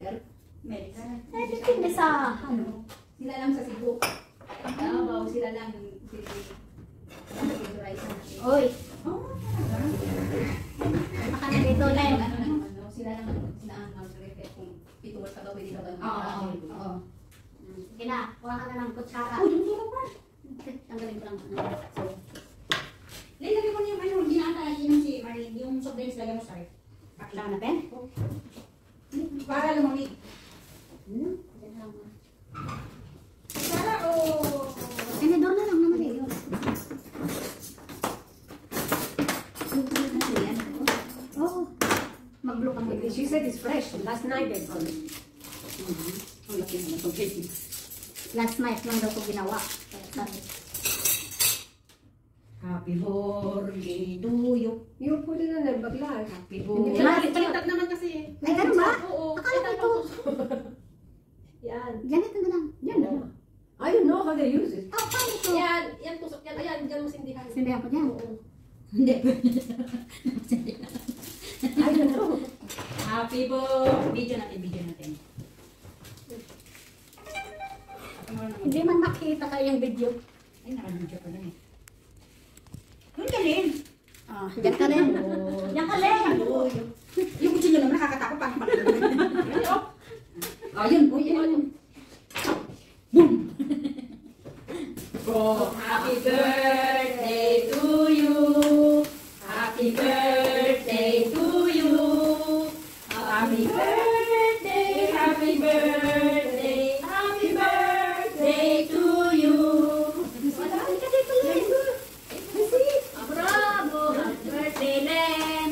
American. Eh, depende sa, ano. Sila lang sa Cebu. Davao, sila lang. Oy. Oh, talaga? Baka na dito na yun. Sila lang mag-refer kung pituwal ka daw, pwede daw. Oo. Sige na, kuha ka na ng kutsara. Uy, hindi mo pa. Tanggalin ko lang. So, Lagyan mo niyo yung ginata inom si Marie, yung soft drinks lagyan mo sa ref. pakita na pen. Para lumamig. Para o... Tinidor na lang naman eh. Oh, mag-blow ka mo. She said it's fresh. Last night they found it. Last night lang daw ko ginawa. Happy birthday to you. You put it in a bagla. Happy Hindi birthday. Baliktad naman kasi. Ay, ganun ba? Oo. Akala ko ito. Yan. Ganito na lang. Yan na lang. I don't know how they use it. Oh, paano ito? Yan tusok yan. Ayan, dyan mo sindihan. Sindihan ko dyan. Hindi. I don't know. Happy birthday. Video natin. Hindi man makita kayong video. Ay, naka-video pa lang eh. Doon ka rin. Ah, yan ka rin. Yan ka rin. Yung kutsilyo naman nakakatakot pa. Oh, yun. Boom! Oh, happy birthday to you. Happy birthday to you. Happy birthday, happy birthday, happy birthday to you. Wala ka dito lang. Bravo! Happy birthday, Len!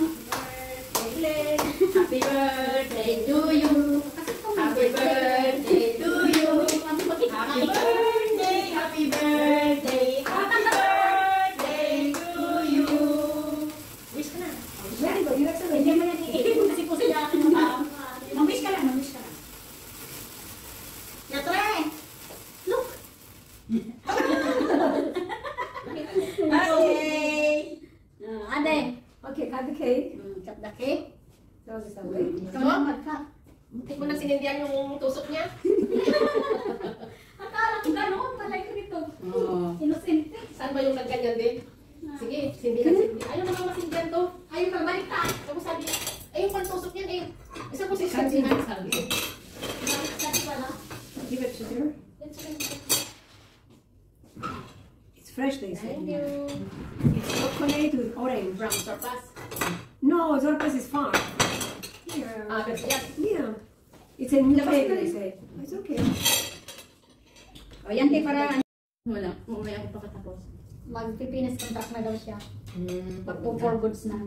Happy birthday to you. Happy birthday to you. Happy birthday, happy birthday, happy birthday to you. Wish ka na. Very good. You like something? Hindi mo yan iikot kasi po sila akin ng tao. Mag-wish ka lang. Yatre! Look! Okay. Ade! Okay, cut the cake. Cut the cake. Throw this away. Ikaw na mag-cut. Hindi mo na sinindihan yung tusok niya. Akala ko ganoon pala ko dito. Oh. Inosente. Saan ba yung nagganyan din? Sige, sindihan. Ayaw naman masindihan to. Ayaw pagbaliktad. Tapos sabi, ayaw pang tusok yan eh. Isa po si sindihan. Sabi. Sabi pala. Give it to her. It's fresh, they say. Thank you. It's chocolate with orange. Brown surpass. No, Zorpas is farm. Here. Pero yan. Yeah. It's a new cake, they say. It's okay. O yan, te, para... Wala. Umay ako pakatapos. Magpipinis contract na daw siya. Pag-for goods na.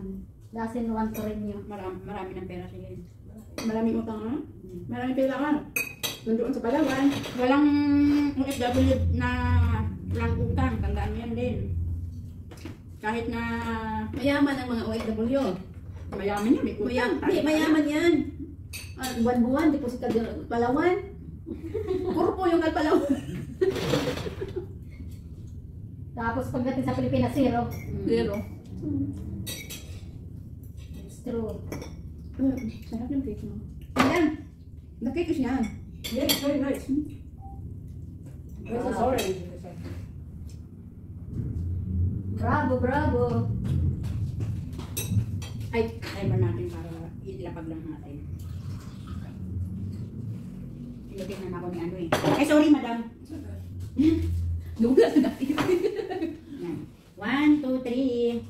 Doesn't want to renew. Marami ng pera siya. Maraming utang, ha? Maraming pera ka. Doon sa Palawan. Walang OFW na walang utang. Tandaan mo yan din. Kahit na mayaman ang mga OFW. Mayaman yan, may utang. Mayaman yan. Buwan-buwan, deposit ka din Palawan. Kurpo yung Palawan. Tapos pagdating sa Pilipinas, zero. Zero. It's true. Sarap yung cake mo. Ayan. Nakikis yan. Yeah, it's very nice. This is orange. they say. Bravo, bravo. Ay ba natin para ilapag lang natin. Ilapag na ako ni ano eh. Ay, sorry, madam. Lugat na natin. Yan. 1, 2, 3.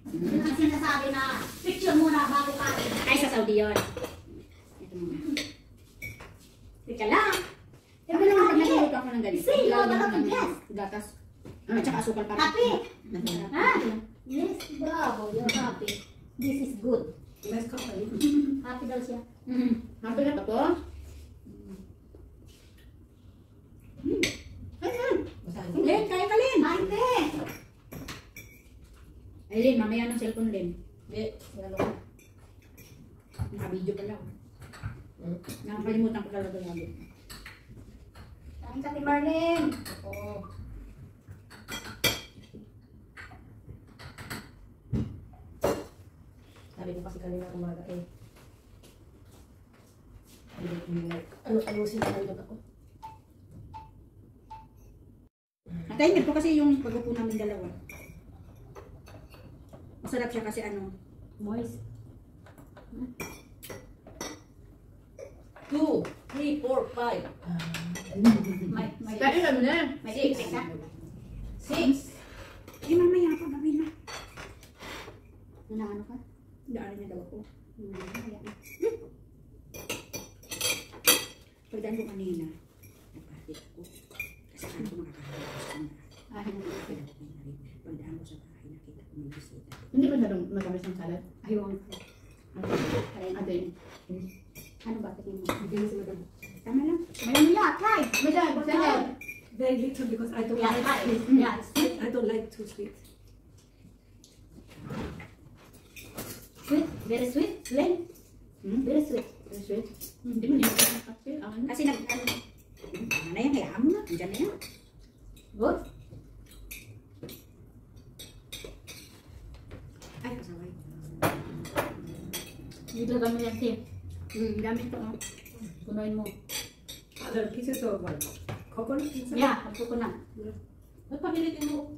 Yun ang sinasabi na picture muna bago ka. Ay, sa Saudi yun. Ito muna. Teka lang. Ito naman pag nagluto ako ng ganito. See, Ilagay you're mo the ng best. gatas. At saka asukal para. Happy? Ha? Yes, bravo. You're happy. This is good. Nice company. Happy daw siya. Happy na ba to? Ayan. Len, kaya ka, Len. Ay, hindi. Ay, Len, mamaya ng cellphone, Len. Hindi. Ano? Naka-video pa lang. Nakakalimutan ko talaga lagi. Kain ka, Marlene. Oo. Sabi ko kasi kanina umaga eh. Ano-anusin ko lang ako. Timing po kasi yung pag-upo namin dalawa. Masarap siya kasi ano. Moist. 2, 3, 4, 5. May Kaya ano na? may tiktik ka. 6. Eh, mamaya pa gawin na. Ano ka? Daanan niya daw ako. Ayan. Pagdaan ko kanina, nagpahit ako. Kasi ano ko makakahanap ko sa mga. Ah, hindi ko. Pagdaan ko sa bahay, nakita ko may bisita. Hindi ba matamis ng salad? Ayun. Ate. Ano ba tingin mo? Tama lang. Mayroon niya, try. Madam, very little because I don't Yeah, like try. sweet. Yeah, sweet. I don't like too sweet. Sweet. Very sweet. Plain. Very sweet. Very sweet. Hindi mo niya kasi kasi ano na yan, hayaan mo na. Diyan na yan. Good. Ay, kasaway. Dito kami yan, Tim. Gamit ko. Oh. Punuin mo. Other pieces of coconut inside? Yeah, ako ko na. Nagpapilitin mo.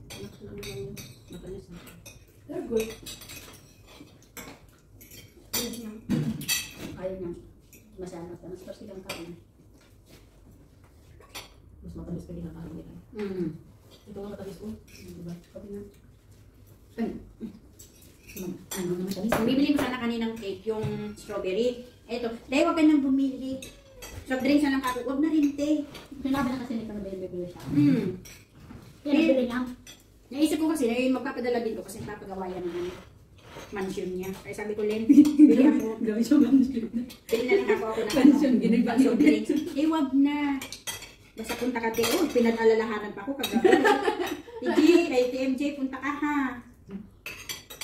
They're good. Ayun niya. Masyado ka. Mas kasi kang kain. Mas matamis pa kinakain nila. Ito nga matamis mo. Diba? Sabi na. Ano naman siya? Bibili ko sana kaninang cake, yung strawberry. Eto, dahil wag ka nang bumili. Soft drink sana ako. Huwag na rin, te. Sinabi na kasi nito na bibili siya. Yan, Eh, nabili niya. Naisip ko kasi, magpapadala din ko kasi papagawa yan ng ano, mansion niya. Kaya sabi ko, Len, bili ako. Gawin siya mansion. Bili na lang ako na Mansion, ginagawa soft drinks. Eh, wag na. Basta punta ka, te. Oh, pinag-alalahanan pa ako kagabi. Hindi, kay TMJ, punta ka ha.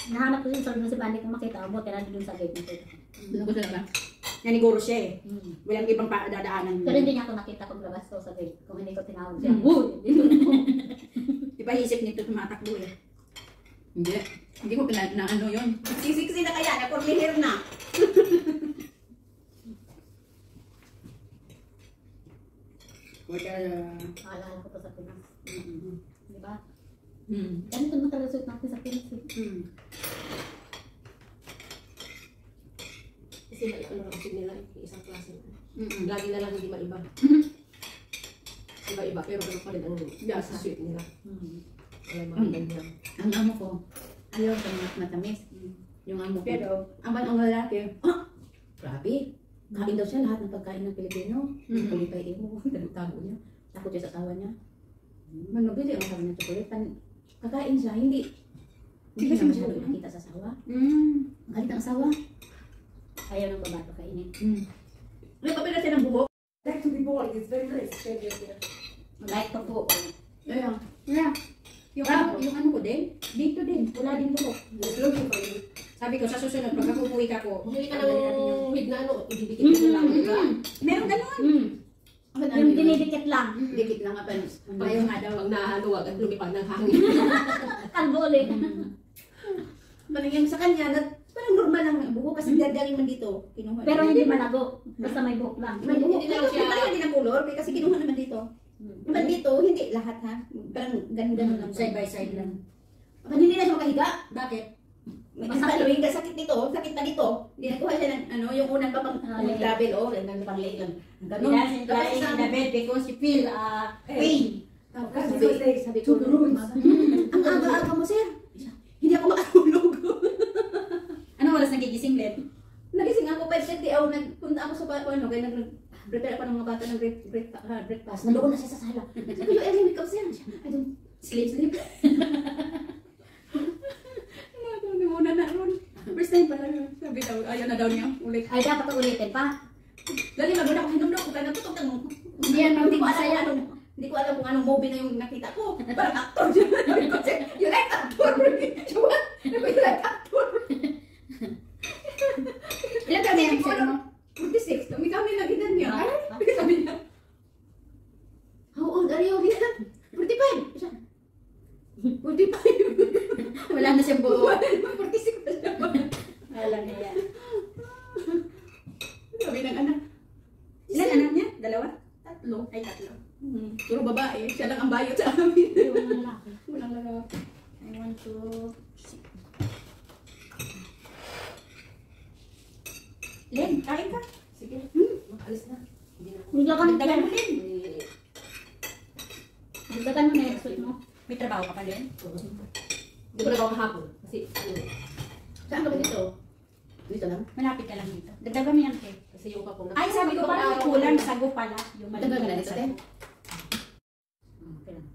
Nahanap ko yung solve na si Bandi kung makita mo. Tira doon sa gate na ito. Ano ko sila ba? Naniguro siya eh. Walang ibang dadaanan. Pero hindi niya ako nakita pag labas ko sa gate. Kung hindi ko tinawag siya. Uy! Di ba isip nito tumatakbo eh. Hindi. Hindi ko na ano yun. Sisiksi na kaya, na-formihir na. Akala ko to sa Pinas. Di ba? Ganito mo talaga suit natin sa Pinas eh. Kasi ano lang kasi nila, yung isang klase. Lagi na lang hindi maiba. Iba-iba, pero ano pa rin ang sa sweet nila. Walang mga ganyan. Ang amo ko, ayaw ko matamis. Yung amo ko. Pero, Ang batang lalaki, grabe. Kain daw siya lahat ng pagkain ng Pilipino. Kulipay mo, tago niya. Takot siya sa asawa niya. Manubili ang sabi ng chocolate. Kakain siya, hindi Hindi ba niya siya masyado nakita sa asawa. mm. Ang galit ng asawa. Ayaw ng babato kainin. May kapila siya ng buhok. Like to be born, it's very nice. Like to po. Yeah. Yeah. Yung ano ko din, dito din, wala din buhok. It's looking for you. Sabi ko, sa susunod, pag nakukuwi ka ko, Bumili ka ng wig na ano, ididikit mo lang. Diba? meron ganun. Yung dinidikit lang. Dikit lang nga pa. Ayaw nga daw. Pag nahaluwag at lumipad ng hangin. Kalbo ulit. Paningin sa kanya, parang normal lang ang buhok kasi gagaling man dito. Kinuha. Pero hindi malago. Basta may buhok lang. May buhok. Hindi lang siya. Talaga din ang color, kasi kinuha naman dito. Naman dito, hindi lahat ha. Parang ganun lang. Side by side lang. Pag hindi na siya makahiga, bakit? Masakit sakit dito, sakit pa dito. Hindi nakuha siya ng ano, yung unang travel, oh, pang-late lang. He doesn't lie in the bed because he feel pain. Sabi ko, Ang aga-aga mo, sir. Hindi ako makatulog. Anong oras nagigising, Len? Nagising ako 5:30. Nagpunta ako sa ano, kaya nag-prepare ako ng mga bata ng breakfast. Nandoon na siya sa sala. Sabi ko, early wake up, sir. I don't sleep. Hindi muna na ron. First time pala yun. Sabi daw, ayaw na daw niya ulit. Ay, dapat ulitin pa. Lagi maganda ko hinumdok ko, kaya natutok ng Hindi yan hindi ko alam masaya. hindi ko alam kung anong movie na yung nakita ko. Parang actor siya. Sabi ko, sir, you like actor? What? Sabi ko, you like actor? Ilan kami ang sir mo? 46. Kami nakita niya. Ay, sabi niya, how old are you? 45. Siya, 45. Wala na siyang buo. 46 na siya. Alam niya yan. Sabi ng anak, puro babae. Siya lang ang bayot sa amin. Yung lalaki. Walang lalaki. I want to... Len, kain ka. Sige. Alis na. Hindi na. Dagdagan mo Dagdagan mo, yan. Len. Dagdagan mo na yung sweet mo. May trabaho ka pa, Len? Hindi ko nagawa kahapon. Kasi, Saan ka ba dito? Dito lang? Malapit ka lang dito. Dagdagan mo yan, Ke. kasi yung kapong Ay, sabi ko parang kulang. Sago pala. Yung Matagal ka na dito, sago. te? Okay lang.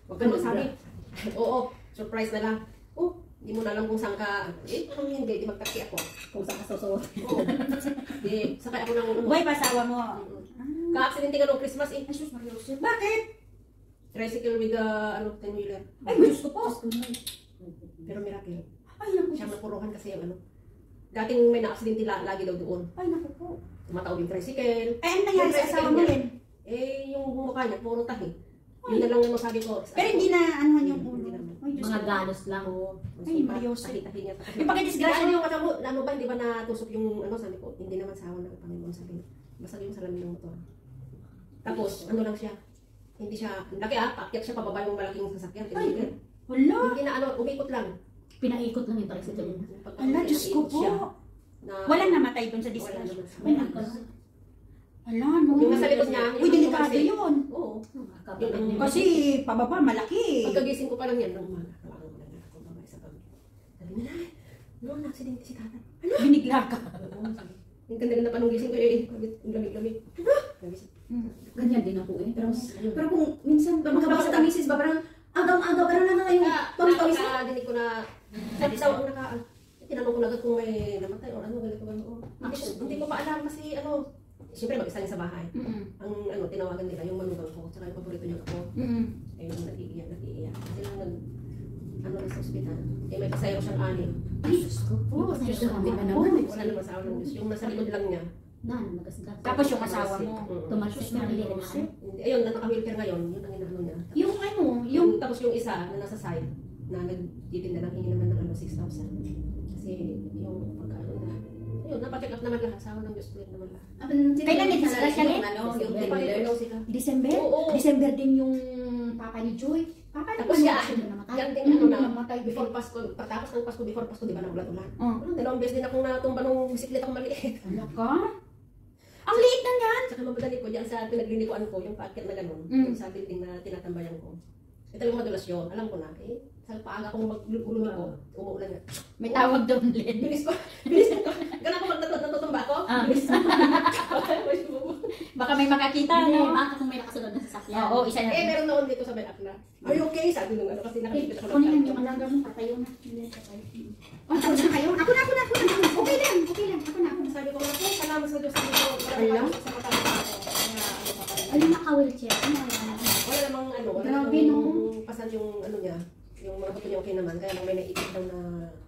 Huwag ka magsabi. Oo, surprise na lang. Oh, hindi mo na alam kung saan ka. Anong hindi? Di magtaksi ako. Kung saan ka susuot. Oo. Di, sakay ako ng Buhay pa asawa mo. ka-accidente ka nung Christmas eh. Ay, sus, Maria Jose. Bakit? Tricycle with the, 10-wheeler. Ay, Diyos ko po. Pero miracle. Ay, naku. Siyang napuruhan kasi yung dating may na-accidente lagi daw doon. Ay, naku po. Tumataob yung tricycle. Ay, ano nangyari sa asawa mo, Len? Yung mukha niya, puro tahi. Yun na lang yung sabi ko. Pero hindi na anuhan yung ulo. Hindi naman. Ay, Diyos Mga ko. galos lang. Ay, Maria Jose. Tahi-tahi niya. Yung pagkadisgrasya Ano niyo. yung ano ba, hindi ba natusok yung sabi ko, hindi naman sawa ng Panginoon sabi niya. Basta yung salamin ng motor. Tapos, ano lang siya, hindi siya, laki paakyat siya pababa yung malaking sasakyan. Ay. Wala. Hindi na umikot lang. Pinaikot lang yung tricycle. Ala, Diyos ko po. Walang namatay doon sa Wala disgrasya. naman. May nakal. Ala, no. Yung nasa likod niya, Uy, delikado yun. Oo. Kasi pababa, malaki. Pagkagising ko pa lang yan, ng umaga. Tawagan ko lang ako babae sa pag. Sabi niya, "Nay, noon na-accidente si tatay." Binigla ka. Oo, sabi. Yung ganda-ganda pa nung gising ko, yung lamig-lamig. Nagising. Ganyan din ako eh. Pero, Ayun. pero kung minsan, makabasa ka misis ba, parang agaw-agaw, parang na yung pawis-pawis na. Nakadinig ko na, sabi sa ang tinanong ko na agad kung may namatay o ano, ganito, gano'n. Hindi ko pa alam kasi siyempre mag-isa niya sa bahay. Ang tinawagan nila, yung manugang ko, tsaka yung paborito niyang ako. Ayun, nag-iiyak. Kasi lang rin sa ospital. Eh, may pasayro siyang anim. Ay, Diyos ko po. Oo, Diyos Diyos ko ko. naman naman. Wala naman sa ng Diyos. Yung nasa likod lang niya. Nagasgas. Tapos yung asawa mo. Tumalsik na rin na. Hindi, ayun, na naka-wheelchair ngayon, yun ang inaano niya. Yung ano, yung Tapos yung isa na nasa side, na nagtitinda ng hingi naman ng 6,000. Kasi yung pagkaano na, ayun, napacheck up naman lahat. Sawa ng Diyos clear naman lahat. Kailan nag-disgrasya yung niya? ano, yung Hindi pa rin tender? daw sila. December? Oo. December din yung papa ni Joy. Papa Tapos naman siya, siya namatay. yan din ano na, Namatay before Pasko, pagtapos ng Pasko, before Pasko, di ba nagulat-ulan? Oh. Dalawang beses din akong natumba nung bisikleta ko maliit. Ano ka? Ang liit na yan. Tsaka mamadali ko dyan sa pinaglilikuan ko, yung paakyat na gano'n, yung sa building na tinatambayan ko. Ito yung madulas yun, alam ko na, sa paaga kong maglulumi ko, umuulan nga. May tawag doon, Len. Bilis ko. Ganun ako natutumba ako. Bilis. Baka may makakita, no? Baka kung may nakasunod na sasakyan. Oo, isa na. Meron noon dito sa Benak na, are you okay? Sabi nung kasi nakikita ko Kunin lang yung alaga mo, patayo na. Oh, tapos na kayo? Ako na. Okay lang. Ako na. Sabi ko nga po, salamat sa Diyos. Sabi ko, wala namang sa patapos ako. Kaya pa rin. Ano naka-wheelchair? Wala namang wala Grabe, namang no? pasan yung niya. Yung mga buto niya okay naman, kaya lang may naipit daw na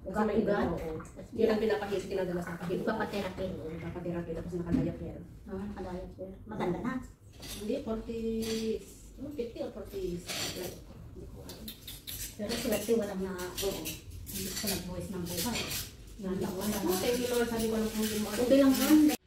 kasi may Ugat-ugat? oo. Yun ang pinapahit, pinadala sa pahit. Papaterapi. Papaterapi, tapos nakadayap yan. Nakadaya sir. Matanda na. Hindi, 40, 50 or 40, like, hindi ko alam. Pero swerte walang na, hindi ko nag-voice ng buhay. Thank you Lord, sabi ko lang kung hindi mo Okay lang ka.